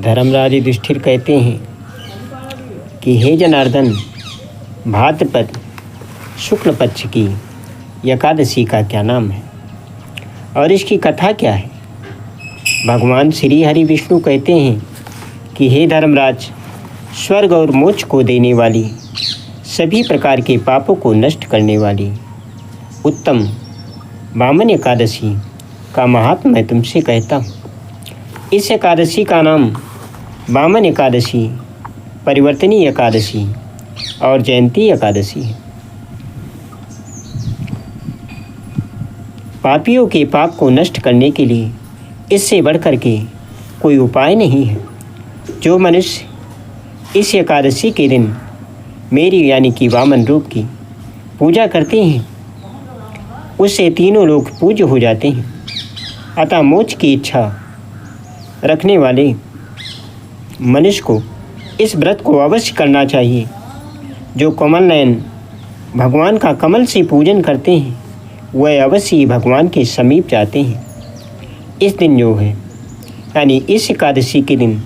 धर्मराज युधिष्ठिर कहते हैं कि हे जनार्दन, भाद्रपद शुक्ल पक्ष की एकादशी का क्या नाम है और इसकी कथा क्या है। भगवान श्री हरि विष्णु कहते हैं कि हे धर्मराज, स्वर्ग और मोक्ष को देने वाली, सभी प्रकार के पापों को नष्ट करने वाली उत्तम वामन एकादशी का महात्म मैं तुमसे कहता हूँ। इस एकादशी का नाम वामन एकादशी, परिवर्तनी एकादशी और जयंती एकादशी है। पापियों के पाप को नष्ट करने के लिए इससे बढ़कर के कोई उपाय नहीं है। जो मनुष्य इस एकादशी के दिन मेरी यानी कि वामन रूप की पूजा करते हैं, उससे तीनों लोग पूज्य हो जाते हैं। अतः मोक्ष की इच्छा रखने वाले मनुष्य को इस व्रत को अवश्य करना चाहिए। जो कमल नयन भगवान का कमल से पूजन करते हैं, वह अवश्य ही भगवान के समीप जाते हैं। इस दिन जो है यानी इस एकादशी के दिन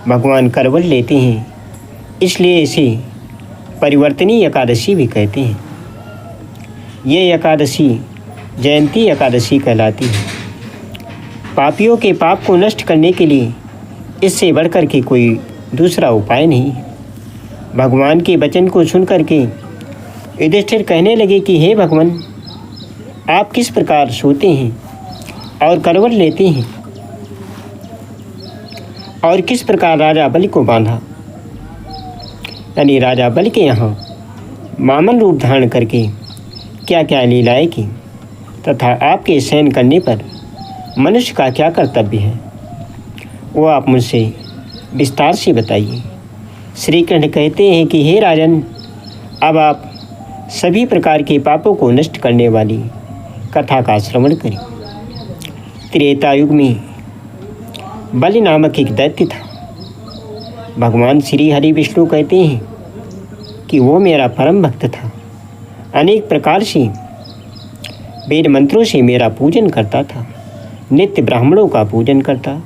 भगवान करवट लेते हैं, इसलिए इसे परिवर्तनी एकादशी भी कहते हैं। ये एकादशी जयंती एकादशी कहलाती है। पापियों के पाप को नष्ट करने के लिए इससे बढ़कर के कोई दूसरा उपाय नहीं है। भगवान के वचन को सुनकर के युधिष्ठिर कहने लगे कि हे भगवान, आप किस प्रकार सोते हैं और करवट लेते हैं और किस प्रकार राजा बलि को बांधा, यानी राजा बलि के यहाँ वामन रूप धारण करके क्या क्या लीलाएं की तथा आपके शयन करने पर मनुष्य का क्या कर्तव्य है, वो आप मुझसे विस्तार से बताइए। श्री कृष्ण कहते हैं कि हे राजन, अब आप सभी प्रकार के पापों को नष्ट करने वाली कथा का श्रवण करें। त्रेता युग में बलि नामक एक दैत्य था। भगवान श्री हरि विष्णु कहते हैं कि वो मेरा परम भक्त था। अनेक प्रकार से वेद मंत्रों से मेरा पूजन करता था, नित्य ब्राह्मणों का पूजन करता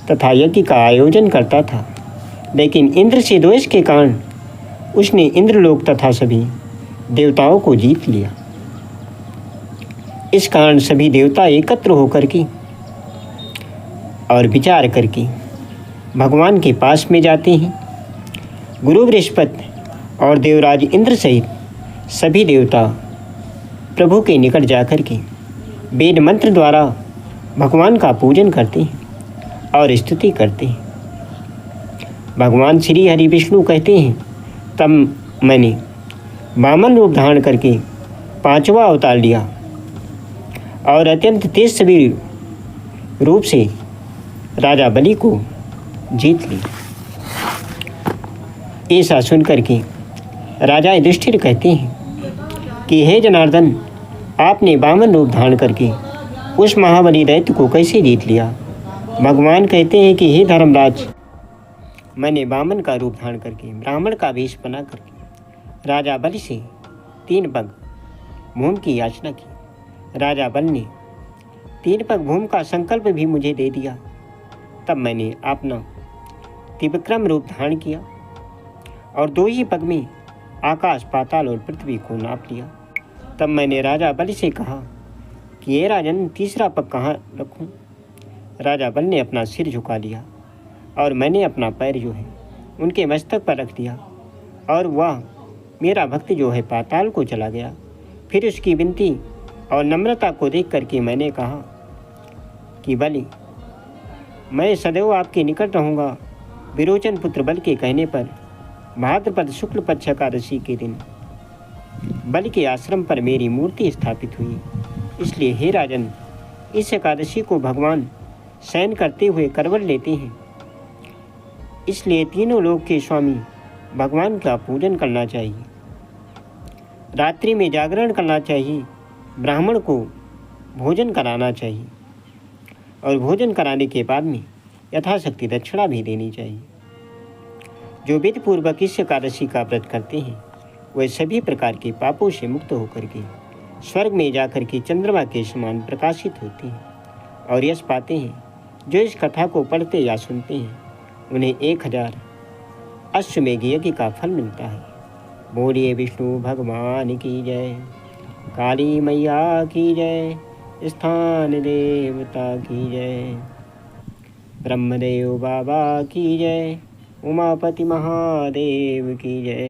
तथा यज्ञ का आयोजन करता था। लेकिन इंद्र से द्वेष के कारण उसने इंद्रलोक तथा सभी देवताओं को जीत लिया। इस कारण सभी देवता एकत्र होकर के और विचार करके भगवान के पास में जाते हैं। गुरु बृहस्पति और देवराज इंद्र सहित सभी देवता प्रभु के निकट जाकर के वेद मंत्र द्वारा भगवान का पूजन करते हैं और स्तुति करते हैं। भगवान श्री हरि विष्णु कहते हैं, तब मैंने वामन रूप धारण करके पांचवा अवतार लिया और अत्यंत तेज शरीर रूप से राजा बलि को जीत लिया। ऐसा सुनकर के राजा युधिष्ठिर कहते हैं कि हे जनार्दन, आपने वामन रूप धारण करके उस महाबली दैत्य को कैसे जीत लिया। भगवान कहते हैं कि हे धर्मराज, मैंने वामन का रूप धारण करके ब्राह्मण का वेश बना करके राजा बलि से 3 पग भूमि की याचना की। राजा बलि ने 3 पग भूमि का संकल्प भी मुझे दे दिया। तब मैंने अपना त्रिविक्रम रूप धारण किया और 2 ही पग में आकाश, पाताल और पृथ्वी को नाप लिया। तब मैंने राजा बलि से कहा कि ये राजन, तीसरा पग कहाँ रखूं। राजा बलि ने अपना सिर झुका लिया और मैंने अपना पैर जो है उनके मस्तक पर रख दिया और वह मेरा भक्त जो है पाताल को चला गया। फिर उसकी विनती और नम्रता को देख करके मैंने कहा कि बलि, मैं सदैव आपके निकट रहूँगा। विरोचन पुत्र बलि के कहने पर भाद्रपद शुक्ल पक्ष एकादशी के दिन बलि के आश्रम पर मेरी मूर्ति स्थापित हुई। इसलिए हे राजन, इस एकादशी को भगवान शयन करते हुए करवट लेते हैं। इसलिए तीनों लोक के स्वामी भगवान का पूजन करना चाहिए। रात्रि में जागरण करना चाहिए। ब्राह्मण को भोजन कराना चाहिए और भोजन कराने के बाद में यथाशक्ति दक्षिणा भी देनी चाहिए। जो विधिपूर्वक इस एकादशी का व्रत करते हैं, वह सभी प्रकार के पापों से मुक्त होकर के स्वर्ग में जाकर के चंद्रमा के समान प्रकाशित होते हैं और यश पाते हैं। जो इस कथा को पढ़ते या सुनते हैं, उन्हें 1000 अश्वमेघ यज्ञ का फल मिलता है। बोलिए विष्णु भगवान की जय, काली मैया की जय, स्थान देवता की जय, ब्रह्मदेव बाबा की जय, उमापति महादेव की जय।